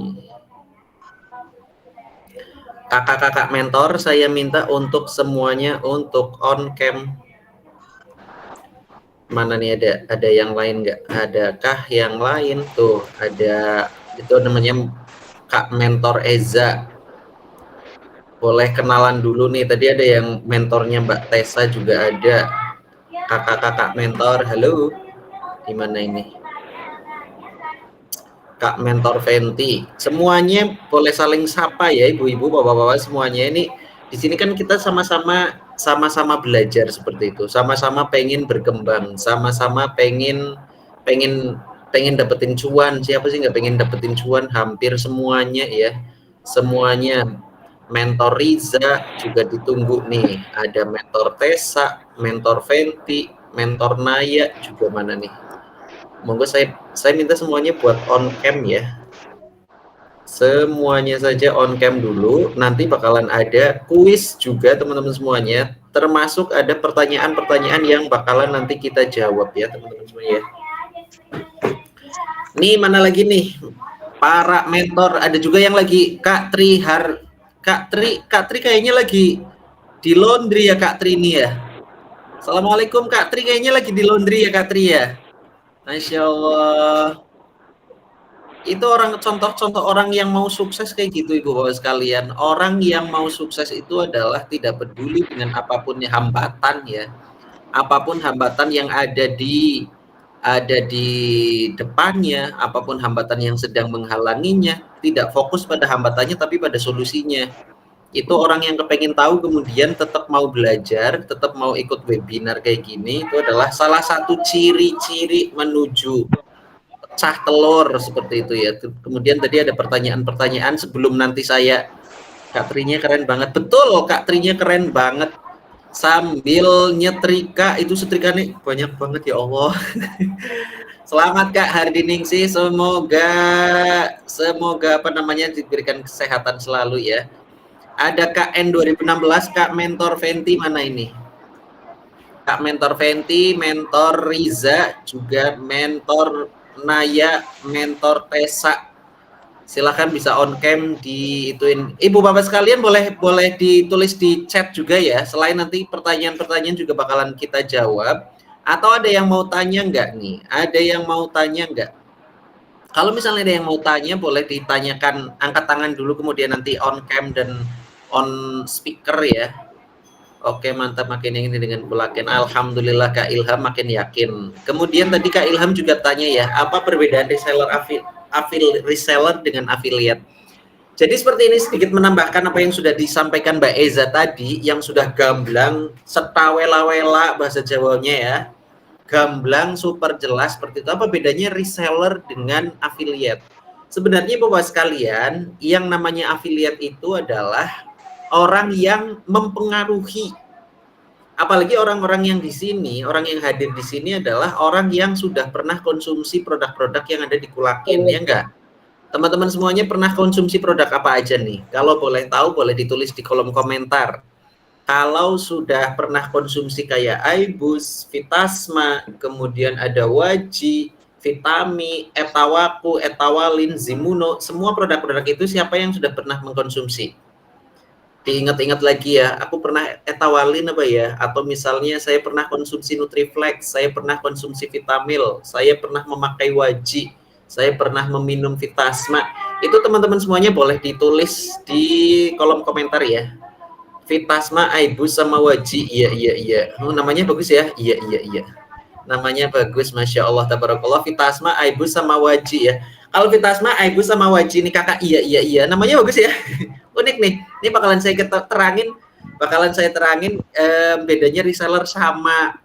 Speaker 3: Kakak-kakak mentor saya minta untuk semuanya untuk on cam. Mana nih ada yang lain nggak? Adakah yang lain tuh? Ada, itu namanya Kak Mentor Eza. boleh kenalan dulu nih. Tadi ada yang mentornya Mbak Tessa juga ada. Kakak-kakak mentor, halo. Gimana ini? Kak Mentor Fenty. Semuanya boleh saling sapa ya, ibu-ibu, bapak-bapak semuanya. Ini di sini kan kita sama-sama belajar seperti itu. Sama-sama pengen berkembang, sama-sama pengen pengen pengen dapetin cuan. Siapa sih nggak pengen dapetin cuan? Hampir semuanya ya. Semuanya. Mentor Riza juga ditunggu nih. Ada mentor Tessa, mentor Fenty, mentor Naya juga mana nih? Monggo saya minta semuanya buat on cam ya. Semuanya saja on cam dulu. Nanti bakalan ada kuis juga teman-teman semuanya. Termasuk ada pertanyaan-pertanyaan yang bakalan nanti kita jawab ya teman-teman semuanya. Nih mana lagi nih? Para mentor, ada juga yang lagi Kak Tri kayaknya lagi di laundry ya Kak Tri ini ya. Assalamualaikum Kak Tri, kayaknya lagi di laundry ya Kak Tri ya. Masya Allah. Itu contoh-contoh orang yang mau sukses kayak gitu ibu bapak sekalian. Orang yang mau sukses itu adalah tidak peduli dengan apapun hambatan ya. Apapun hambatan yang ada di depannya, apapun hambatan yang sedang menghalanginya, tidak fokus pada hambatannya tapi pada solusinya. Itu orang yang kepengen tahu kemudian tetap mau belajar, tetap mau ikut webinar kayak gini, itu adalah salah satu ciri-ciri menuju pecah telur seperti itu ya. Kemudian tadi ada pertanyaan-pertanyaan sebelum nanti saya, Kak Trinya keren banget. Betul, Kak Trinya keren banget. Sambil nyetrika, itu setrikanya banyak banget ya Allah. Selamat Kak Hardiningsih, semoga apa namanya diberikan kesehatan selalu ya. Ada Kak N 2016, Kak Mentor Fenty mana ini? Kak Mentor Fenty, Mentor Riza, juga Mentor Naya, Mentor Tessa. Silakan bisa on cam diituin. Ibu bapak sekalian boleh ditulis di chat juga ya. Selain nanti pertanyaan-pertanyaan juga bakalan kita jawab. Atau ada yang mau tanya nggak nih? Ada yang mau tanya nggak? Kalau misalnya ada yang mau tanya, boleh ditanyakan, angkat tangan dulu, kemudian nanti on cam dan on speaker ya. Oke, mantap, makin ini dengan Bulaken. Alhamdulillah Kak Ilham makin yakin. Kemudian tadi Kak Ilham juga tanya ya, apa perbedaan reseller dengan affiliate? Jadi seperti ini, sedikit menambahkan apa yang sudah disampaikan Mbak Eza tadi, yang sudah gamblang, setawela-wela bahasa Jawanya ya. Gamblang, super jelas seperti itu. Apa bedanya reseller dengan affiliate? Sebenarnya Bapak sekalian, yang namanya affiliate itu adalah orang yang mempengaruhi, apalagi orang-orang yang di sini, orang yang hadir di sini adalah orang yang sudah pernah konsumsi produk-produk yang ada di Kulaken, ya enggak? Teman-teman semuanya pernah konsumsi produk apa aja nih? Kalau boleh tahu, boleh ditulis di kolom komentar. Kalau sudah pernah konsumsi kayak Aibus, Vitasma, kemudian ada Waji, Vitami, Etawaku, Etawalin, Zimuno, semua produk-produk itu siapa yang sudah pernah mengkonsumsi? Diingat-ingat lagi ya, aku pernah Etawalin apa ya, atau misalnya saya pernah konsumsi Nutriflex, saya pernah konsumsi Vitamil, saya pernah memakai Waji, saya pernah meminum Vitasma. Itu teman-teman semuanya boleh ditulis di kolom komentar ya. Vitasma, Aibus, sama Waji, iya. Oh, namanya bagus ya, iya. Namanya bagus, Masya Allah, tabarakallah. Vitasma, Aibus, sama Waji ya. Kalau Vitasma, Aibus, sama Waji ini kakak, iya. Namanya bagus ya. Unik nih. Ini bakalan saya terangin bedanya reseller sama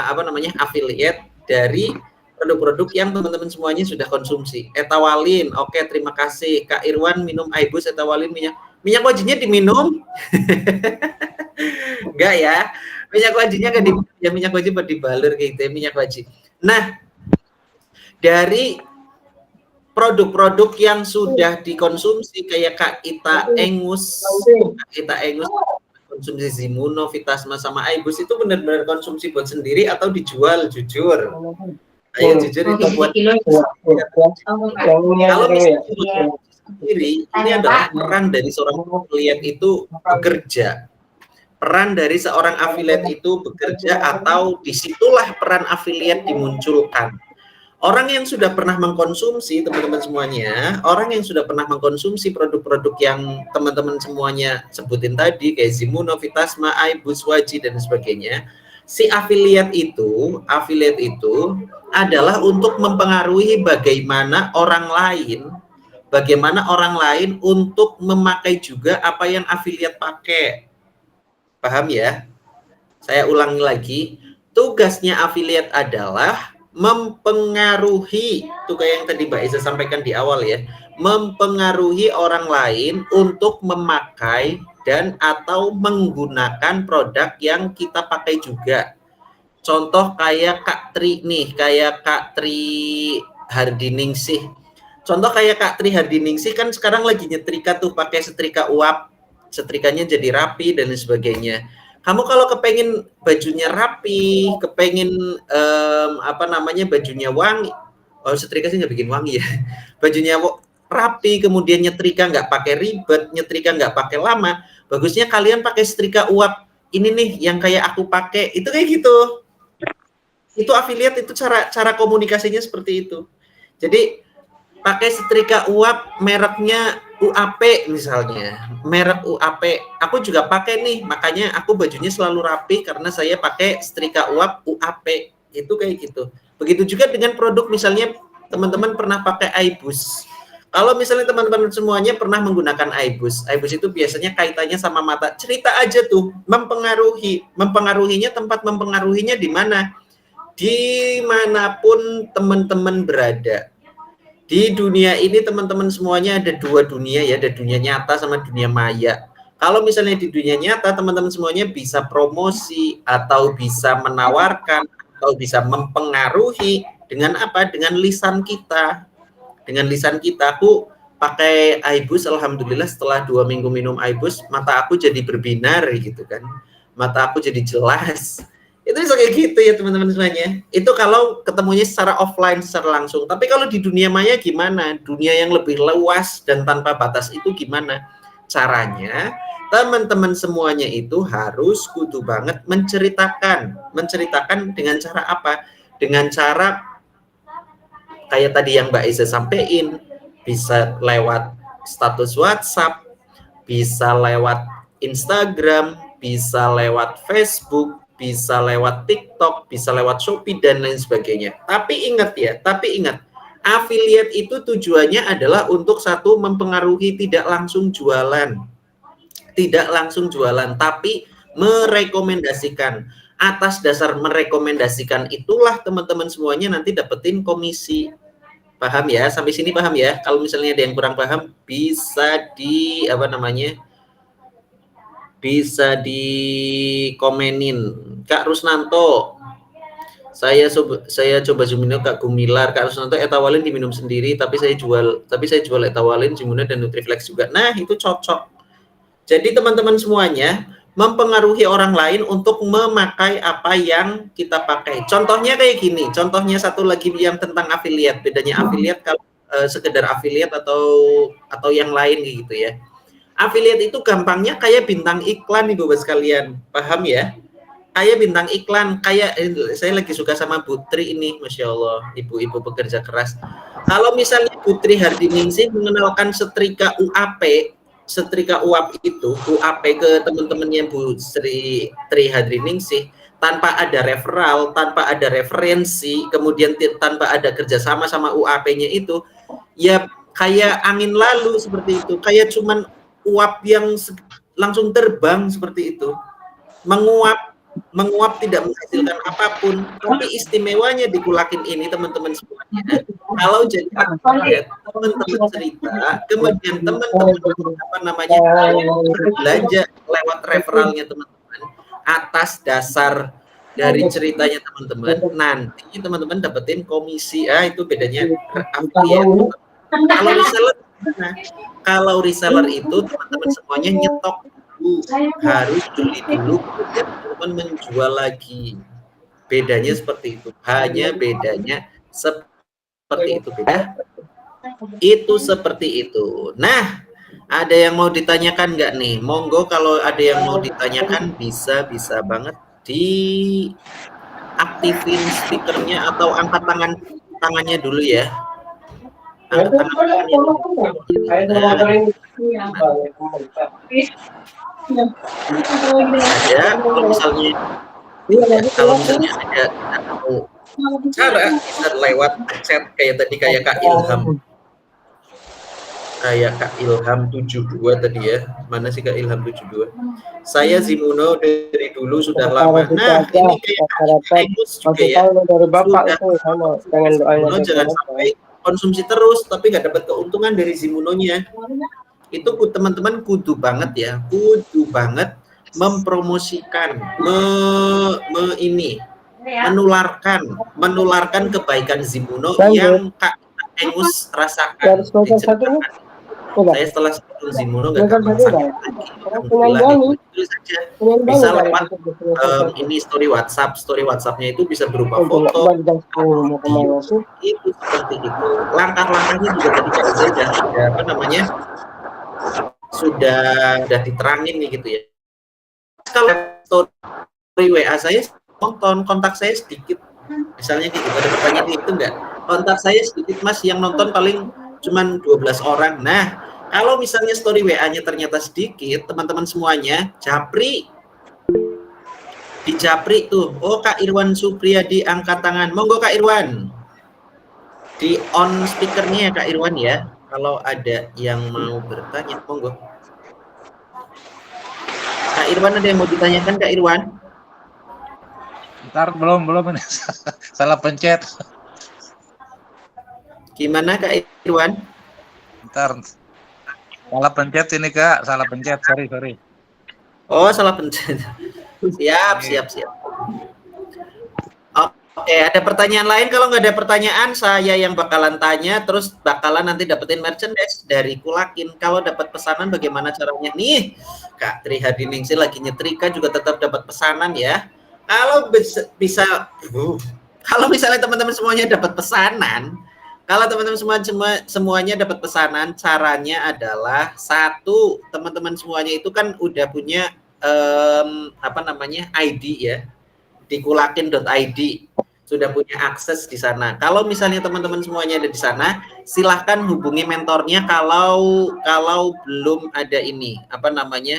Speaker 3: apa namanya affiliate dari produk-produk yang teman-teman semuanya sudah konsumsi. Etawalin, oke, terima kasih. Kak Irwan minum Aibus, Etawalin, minyak wajinya diminum. Enggak ya. Minyak wajinya kan minyak wajib buat dibalur kayak gitu, minyak wajib. Nah, dari produk-produk yang sudah dikonsumsi kayak Kak Ita Engus konsumsi Zimuno, Vitasma, sama Aibus itu benar-benar konsumsi buat sendiri atau dijual? Jujur. Ayo jujur itu buat kalau misalnya sendiri, ini adalah peran dari seorang affiliate itu bekerja. Peran dari seorang affiliate itu bekerja, atau disitulah peran affiliate dimunculkan. Orang yang sudah pernah mengkonsumsi, teman-teman semuanya, orang yang sudah pernah mengkonsumsi produk-produk yang teman-teman semuanya sebutin tadi, kayak Zimuno, Vitasma, Aibus, Waji, dan sebagainya, si affiliate itu adalah untuk mempengaruhi bagaimana orang lain untuk memakai juga apa yang affiliate pakai. Paham ya? Saya ulangi lagi, tugasnya affiliate adalah mempengaruhi, itu kayak yang tadi Mbak Isa sampaikan di awal ya, mempengaruhi orang lain untuk memakai dan atau menggunakan produk yang kita pakai juga. Contoh kayak Kak Tri nih, kayak Kak Tri Hardiningsih. Contoh kayak Kak Tri Hardiningsih kan sekarang lagi nyetrika tuh pakai setrika uap, setrikanya jadi rapi dan sebagainya. Kamu kalau kepengen bajunya rapi, kepengen bajunya wangi, oh setrika sih nggak bikin wangi ya, bajunya rapi, kemudian nyetrika nggak pakai ribet, nyetrika nggak pakai lama, bagusnya kalian pakai setrika uap ini nih yang kayak aku pakai, itu kayak gitu. Itu affiliate, itu cara komunikasinya seperti itu. Jadi pakai setrika uap mereknya UAP misalnya, merek UAP, aku juga pakai nih, makanya aku bajunya selalu rapi karena saya pakai setrika uap UAP, itu kayak gitu. Begitu juga dengan produk, misalnya teman-teman pernah pakai Aibus. Kalau misalnya teman-teman semuanya pernah menggunakan Aibus itu biasanya kaitannya sama mata, cerita aja tuh, mempengaruhinya, tempat mempengaruhinya di mana? Dimanapun teman-teman berada. Di dunia ini teman-teman semuanya ada dua dunia ya, ada dunia nyata sama dunia maya. Kalau misalnya di dunia nyata teman-teman semuanya bisa promosi atau bisa menawarkan atau bisa mempengaruhi dengan apa? Dengan lisan kita. Dengan lisan kita. Aku pakai Aibus, alhamdulillah setelah 2 minggu minum Aibus, mata aku jadi berbinar gitu kan. Mata aku jadi jelas. Itu bisa kayak gitu ya teman-teman semuanya. Itu kalau ketemunya secara offline, secara langsung. Tapi kalau di dunia maya gimana? Dunia yang lebih luas dan tanpa batas itu gimana? Caranya teman-teman semuanya itu harus kudu banget menceritakan dengan cara apa? Dengan cara kayak tadi yang Mbak Isa sampaikan, bisa lewat status WhatsApp, bisa lewat Instagram, bisa lewat Facebook, bisa lewat TikTok, bisa lewat Shopee, dan lain sebagainya. Tapi ingat, affiliate itu tujuannya adalah untuk satu, mempengaruhi, tidak langsung jualan, tapi merekomendasikan. Atas dasar merekomendasikan itulah teman-teman semuanya nanti dapetin komisi. Paham ya? Sampai sini paham ya? Kalau misalnya ada yang kurang paham, bisa bisa dikomenin. Kak Rusnanto, saya coba Zumino Kak Gumilar. Kak Rusnanto, etawalin diminum sendiri, tapi saya jual etawalin, Zumino dan Nutriflex juga. Nah, itu cocok. Jadi teman-teman semuanya mempengaruhi orang lain untuk memakai apa yang kita pakai. Contohnya kayak gini, contohnya satu lagi yang tentang affiliate. Bedanya affiliate kalau sekedar affiliate atau yang lain gitu ya. Affiliate itu gampangnya kayak bintang iklan nih Bapak sekalian, paham ya? Kayak bintang iklan, kayak saya lagi suka sama Putri ini, Masya Allah, ibu-ibu pekerja keras. Kalau misalnya Putri Hardiningsih mengenalkan setrika UAP, setrika uap itu, UAP ke teman-temannya Bu Sri Tri Hardiningsih, tanpa ada referral, tanpa ada referensi, kemudian tanpa ada kerjasama sama UAP-nya itu, ya kayak angin lalu seperti itu, kayak cuman uap yang langsung terbang seperti itu, menguap tidak menghasilkan apapun. Tapi istimewanya di Kulakin ini teman-teman semuanya, kalau jadi teman-teman cerita, kemudian teman-teman belanja lewat referralnya teman-teman, atas dasar dari ceritanya teman-teman, nanti teman-teman dapetin komisi. Itu bedanya affiliate. Kalau reseller itu teman-teman semuanya nyetok dulu, harus beli dulu, kemudian teman-teman menjual lagi. Bedanya seperti itu. Hanya bedanya seperti itu. Itu seperti itu. Nah, ada yang mau ditanyakan nggak nih? Monggo kalau ada yang mau ditanyakan bisa banget di aktifin speakernya atau angkat tangan tangannya dulu ya. Angkat tangannya dulu. Ya, kalau misalnya ada cara bisa lewat chat kayak tadi kayak Kak Ilham. Kayak Kak Ilham 72 tadi ya. Mana sih Kak Ilham 72? Saya Zimuno dari dulu sudah lama. Nah, ini kayak Kak Agus juga ya.
Speaker 4: Dari Bapak
Speaker 3: Sudah
Speaker 4: itu sama pengen doanya
Speaker 3: Zimuno jangan sampai konsumsi terus tapi nggak dapat keuntungan dari Zimunonya. Itu teman-teman kudu banget ya, kudu banget mempromosikan, menularkan kebaikan Zimuno yang Kak Engus rasakan. Saya setelah sebelum Zimuno nggak gampang sakit lagi. Alhamdulillah itu saja. Bisa lewat ini story WhatsApp-nya itu bisa berupa foto, video, itu seperti itu. Langkah-langkahnya juga tadi sudah apa namanya sudah diterangin nih gitu ya. Kalau story WA saya nonton, kontak saya sedikit. Misalnya gitu, ada pertanyaan itu enggak? Kontak saya sedikit Mas, yang nonton paling cuman 12 orang. Nah, kalau misalnya story WA-nya ternyata sedikit, teman-teman semuanya, japri. Dijapri tuh. Oh, Kak Irwan Supriyadi angkat tangan. Monggo Kak Irwan. Di on speaker-nya ya Kak Irwan ya. Kalau ada yang mau bertanya, monggo. Kak Irwan ada yang mau ditanyakan Kak Irwan?
Speaker 2: Ntar belum ini. Salah pencet. Gimana
Speaker 3: Kak Irwan?
Speaker 2: Ntar salah pencet ini Kak, salah pencet, sorry.
Speaker 3: Oh, salah pencet. Siap. Oke, ada pertanyaan lain? Kalau nggak ada pertanyaan, saya yang bakalan tanya, terus bakalan nanti dapetin merchandise dari Kulakin. Kalau dapat pesanan, bagaimana caranya? Nih, Kak Tri Hadiningsih lagi nyetrika juga tetap dapat pesanan ya. Kalau kalau misalnya teman-teman semuanya dapat pesanan, kalau teman-teman semuanya dapat pesanan, caranya adalah satu, teman-teman semuanya itu kan udah punya ID ya, di kulakin.id, sudah punya akses di sana. Kalau misalnya teman-teman semuanya ada di sana, silahkan hubungi mentornya kalau belum ada ini,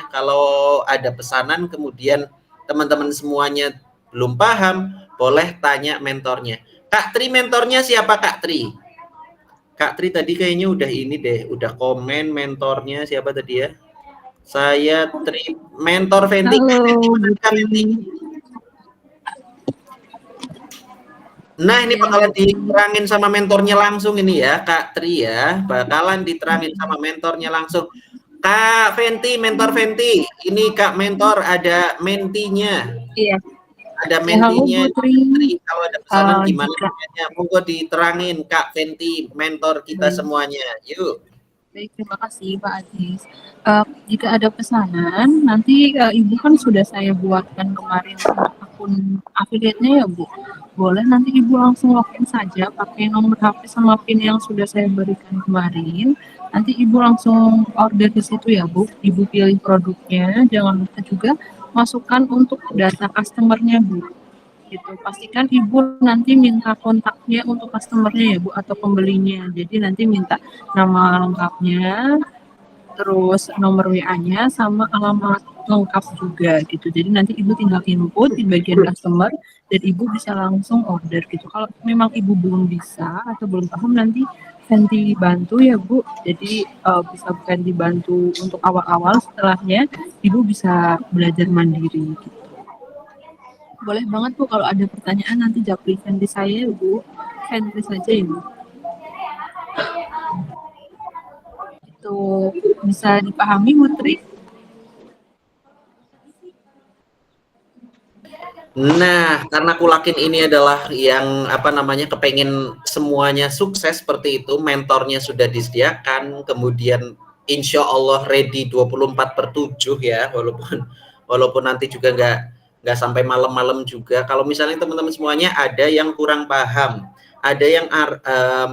Speaker 3: kalau ada pesanan kemudian teman-teman semuanya belum paham, boleh tanya mentornya. Kak Tri, mentornya siapa Kak Tri? Kak Tri tadi kayaknya udah ini deh, udah komen mentornya siapa tadi ya? Saya Tri, mentor Fenty. Nah, ini bakalan diterangin sama mentornya langsung ini ya, Kak Tri ya. Bakalan diterangin sama mentornya langsung. Kak Fenty, mentor Fenty. Ini Kak mentor ada mentinya.
Speaker 5: Iya.
Speaker 3: Ada mentinya. Tri, kalau ada pesanan gimana caranya? Monggo diterangin Kak Fenty, mentor kita semuanya. Yuk.
Speaker 5: Baik, terima kasih Pak Aziz. Jika ada pesanan, nanti Ibu kan sudah saya buatkan kemarin akun affiliate-nya ya Bu. Boleh nanti Ibu langsung login saja pakai nomor HP sama PIN yang sudah saya berikan kemarin. Nanti Ibu langsung order di situ ya Bu. Ibu pilih produknya, jangan lupa juga masukkan untuk data customer-nya Bu. Gitu. Pastikan Ibu nanti minta kontaknya untuk customer-nya ya Bu, atau pembelinya. Jadi nanti minta nama lengkapnya, terus nomor WA-nya sama alamat lengkap juga gitu. Jadi nanti Ibu tinggal input di bagian customer dan Ibu bisa langsung order gitu. Kalau memang Ibu belum bisa atau belum paham, nanti Fenty bantu ya Bu. Jadi bisa Fenty bantu untuk awal-awal, setelahnya Ibu bisa belajar mandiri gitu. Boleh banget Bu, kalau ada pertanyaan nanti japri Fenty saya Bu. Fenty saja Ibu. Itu bisa dipahami Bu Tri?
Speaker 3: Nah, karena Kulakin ini adalah yang kepengen semuanya sukses seperti itu, mentornya sudah disediakan, kemudian insya Allah ready 24/7 ya, walaupun nanti juga nggak sampai malam-malam juga. Kalau misalnya teman-teman semuanya ada yang kurang paham, ada yang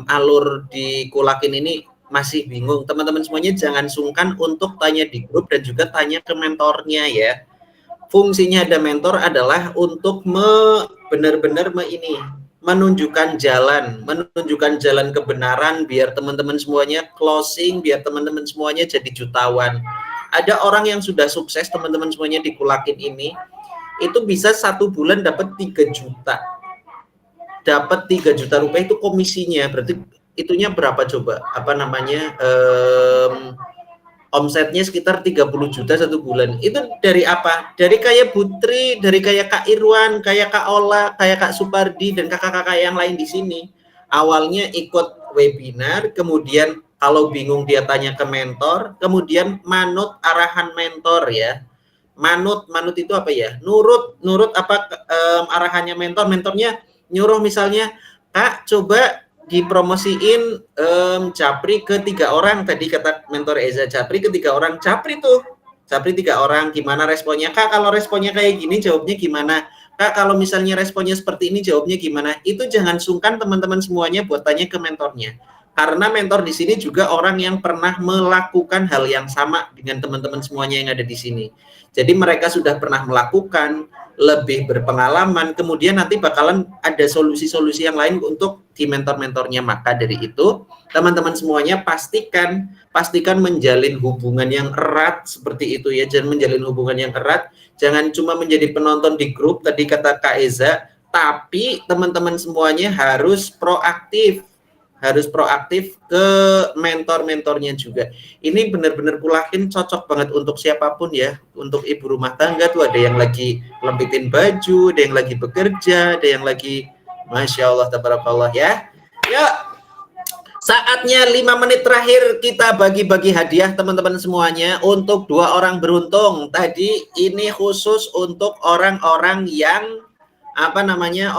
Speaker 3: alur di Kulakin ini masih bingung, teman-teman semuanya jangan sungkan untuk tanya di grup dan juga tanya ke mentornya ya. Fungsinya ada mentor adalah untuk benar-benar menunjukkan jalan kebenaran biar teman-teman semuanya closing, biar teman-teman semuanya jadi jutawan. Ada orang yang sudah sukses teman-teman semuanya di Kulakin ini, itu bisa 1 bulan dapat 3 juta. Dapat 3 juta rupiah itu komisinya, berarti itunya berapa coba? Apa namanya? Omsetnya sekitar 30 juta 1 bulan. Itu dari apa? Dari kayak Putri, dari kayak Kak Irwan, kayak Kak Ola, kayak Kak Supardi, dan kakak-kakak yang lain di sini. Awalnya ikut webinar, kemudian kalau bingung dia tanya ke mentor, kemudian manut arahan mentor ya. Manut itu apa ya? Nurut apa arahannya mentor. Mentornya nyuruh misalnya, Kak coba dipromosiin Japri ke 3 orang, tadi kata mentor Eza, Japri ke 3 orang, Japri 3 orang, gimana responnya? Kak kalau responnya kayak gini jawabnya gimana? Kak kalau misalnya responnya seperti ini jawabnya gimana? Itu jangan sungkan teman-teman semuanya buat tanya ke mentornya, karena mentor di sini juga orang yang pernah melakukan hal yang sama dengan teman-teman semuanya yang ada di sini. Jadi mereka sudah pernah melakukan, lebih berpengalaman, kemudian nanti bakalan ada solusi-solusi yang lain untuk di mentor-mentornya. Maka dari itu teman-teman semuanya pastikan menjalin hubungan yang erat seperti itu ya. Jangan menjalin hubungan yang erat, jangan cuma menjadi penonton di grup tadi kata Kak Eza, tapi teman-teman semuanya harus proaktif ke mentor-mentornya juga. Ini benar-benar Kulakin cocok banget untuk siapapun ya. Untuk ibu rumah tangga tuh ada yang lagi lempitin baju, ada yang lagi bekerja, ada yang lagi Masya Allah, tabarakallah ya. Yuk, saatnya 5 menit terakhir kita bagi-bagi hadiah teman-teman semuanya untuk 2 orang beruntung. Tadi ini khusus untuk orang-orang yang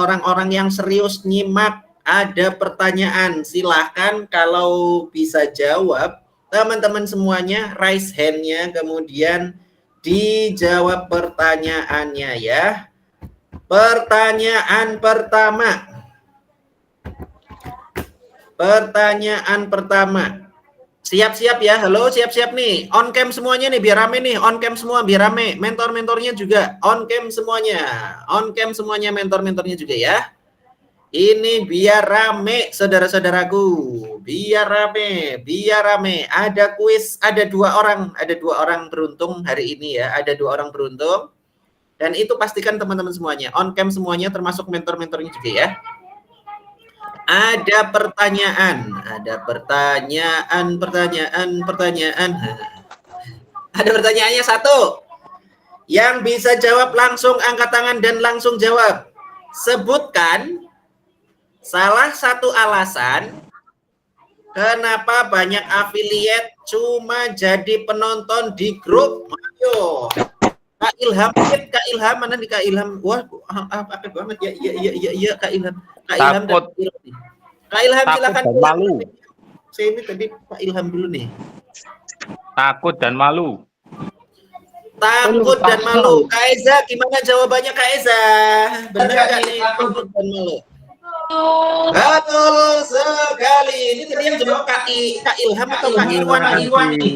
Speaker 3: orang-orang yang serius nyimak. Ada pertanyaan, silahkan kalau bisa jawab teman-teman semuanya raise hand-nya, kemudian dijawab pertanyaannya ya. Pertanyaan pertama, siap-siap ya. Halo, siap-siap nih, on cam semuanya nih biar rame nih, on cam semua biar rame, mentor-mentornya juga on cam semuanya, mentor-mentornya juga ya. Ini biar rame saudara-saudaraku, biar rame. Ada kuis, ada 2 orang beruntung hari ini ya, ada 2 orang beruntung. Dan itu pastikan teman-teman semuanya, on cam semuanya termasuk mentor-mentornya juga ya. Ada pertanyaan. Ada pertanyaannya 1. Yang bisa jawab langsung angkat tangan dan langsung jawab. Sebutkan salah satu alasan kenapa banyak affiliate cuma jadi penonton di grup. Ayo, Kak Ilham mana nih Kak Ilham? Wah, apa banget ya? Iya Kak Ilham. Kak Ilham silakan.
Speaker 2: Malu.
Speaker 3: Saya ini tadi Pak Ilham dulu nih.
Speaker 2: Takut dan malu.
Speaker 3: Takut dan malu. Kak Eza, gimana jawabannya Kak Eza? Benar nggak nih takut dan malu? Betul sekali. Ini tadi yang jawab Kak Ilham atau Kak Irwan ini?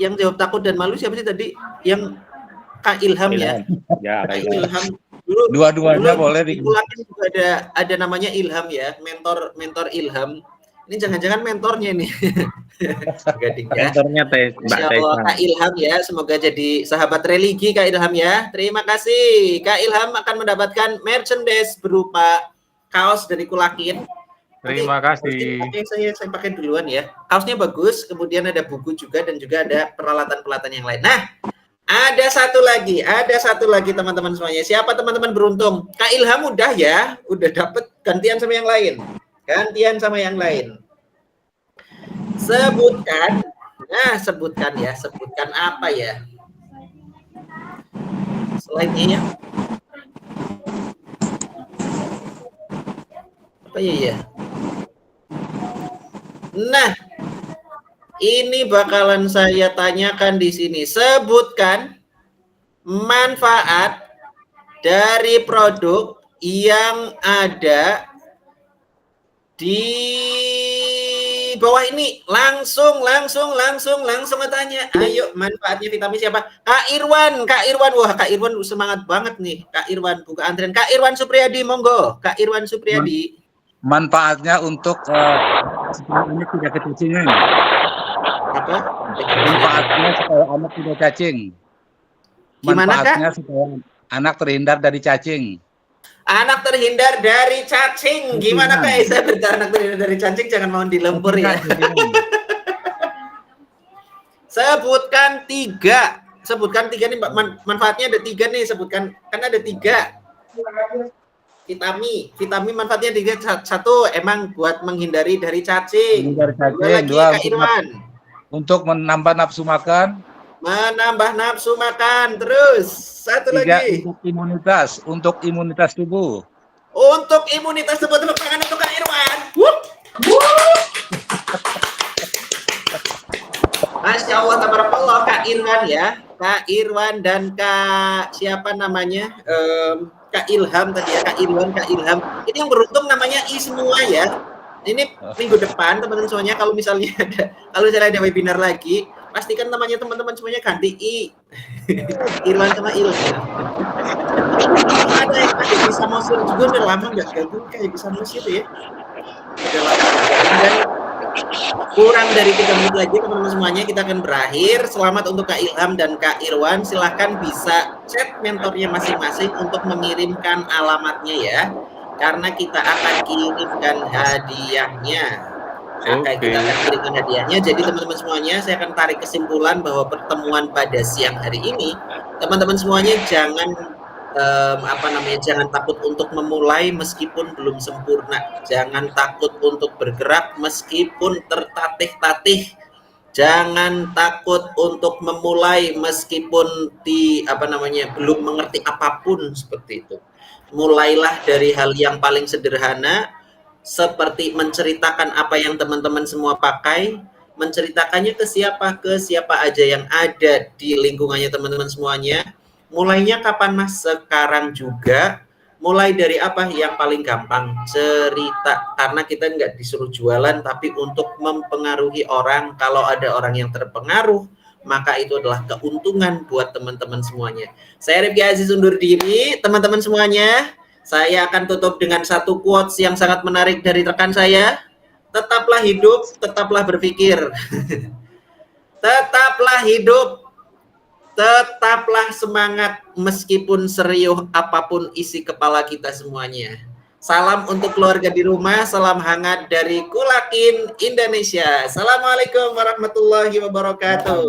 Speaker 3: Yang jawab takut dan malu siapa sih tadi? Yang Kak Ilham ya?
Speaker 2: Ya,
Speaker 3: Kak Ilham.
Speaker 2: Dua-duanya boleh
Speaker 3: di Kulakin juga ada namanya Ilham ya, mentor Ilham. Ini jangan-jangan mentornya nih. Gading ya.
Speaker 2: Mentornya
Speaker 3: Insya Allah Kak Ilham ya, semoga jadi sahabat religi Kak Ilham ya. Terima kasih. Kak Ilham akan mendapatkan merchandise berupa kaos dari Kulakin.
Speaker 2: Terima kasih.
Speaker 3: Saya pakai duluan ya. Kaosnya bagus, kemudian ada buku juga dan juga ada peralatan-peralatan yang lain. Nah, ada satu lagi teman-teman semuanya. Siapa teman-teman beruntung? Kak Ilham udah ya, udah dapet, gantian sama yang lain. Sebutkan apa ya? Slide-nya ya. Apa ya? Nah, ini bakalan saya tanyakan di sini. Sebutkan manfaat dari produk yang ada di di bawah ini langsung tanya. Ayo, manfaatnya vitamin siapa? Kak Irwan. Wah, Kak Irwan semangat banget nih. Kak Irwan buka antrian. Kak Irwan Supriyadi, monggo. Kak Irwan Supriyadi.
Speaker 2: Manfaatnya untuk anak tidak kecacingan.
Speaker 3: Apa?
Speaker 2: Manfaatnya supaya anak tidak cacing.
Speaker 3: Gimana, Kak?
Speaker 2: Manfaatnya supaya anak terhindar dari cacing.
Speaker 3: Anak terhindar dari cacing. Gimana Kak Esa anak terhindar dari cacing? Jangan mau dilempur ya. Sebutkan tiga nih manfaatnya ada 3 nih, sebutkan. Kan ada 3. Vitamin manfaatnya 3. 1 emang buat menghindari dari cacing.
Speaker 2: Menghindari cacing.
Speaker 3: 2 lagi
Speaker 2: 2
Speaker 3: Kak Irwan.
Speaker 2: untuk menambah nafsu makan.
Speaker 3: Menambah nafsu makan. Terus 1 lagi.
Speaker 2: Untuk imunitas tubuh.
Speaker 3: Untuk imunitas tubuh, tepuk tangan untuk Kak Irwan. Masya Allah, tabarakallah Kak Irwan ya. Kak Irwan dan Kak siapa namanya? Kak Ilham tadi ya, Kak Ilham. Ini yang beruntung namanya I semua ya. Ini minggu depan teman-teman semuanya kalau misalnya ada webinar lagi, pastikan namanya teman-teman semuanya ganti I. Irwan sama Ilham. Ada yang bisa Mosir juga udah lama nggak gabung kayak bisa Mosir ya. Udah lama. Dan kurang dari 3 menit lagi teman-teman semuanya kita akan berakhir. Selamat untuk Kak Ilham dan Kak Irwan. Silahkan bisa chat mentornya masing-masing untuk mengirimkan alamatnya ya. Karena kita akan kirimkan hadiahnya. Kita akan kirimkan hadiahnya. Jadi teman-teman semuanya, saya akan tarik kesimpulan bahwa pertemuan pada siang hari ini, teman-teman semuanya jangan jangan takut untuk memulai meskipun belum sempurna. Jangan takut untuk bergerak meskipun tertatih-tatih. Jangan takut untuk memulai meskipun belum mengerti apapun seperti itu. Mulailah dari hal yang paling sederhana, seperti menceritakan apa yang teman-teman semua pakai, menceritakannya ke siapa aja yang ada di lingkungannya teman-teman semuanya. Mulainya kapan Mas? Sekarang juga. Mulai dari apa yang paling gampang? Cerita. Karena kita nggak disuruh jualan, tapi untuk mempengaruhi orang. Kalau ada orang yang terpengaruh, maka itu adalah keuntungan buat teman-teman semuanya. Saya Rifki Aziz undur diri, teman-teman semuanya. Saya akan tutup dengan satu quotes yang sangat menarik dari rekan saya. Tetaplah hidup, tetaplah berpikir. Tetaplah hidup, tetaplah semangat meskipun serius apapun isi kepala kita semuanya. Salam untuk keluarga di rumah, salam hangat dari Kulakin Indonesia. Assalamualaikum warahmatullahi wabarakatuh.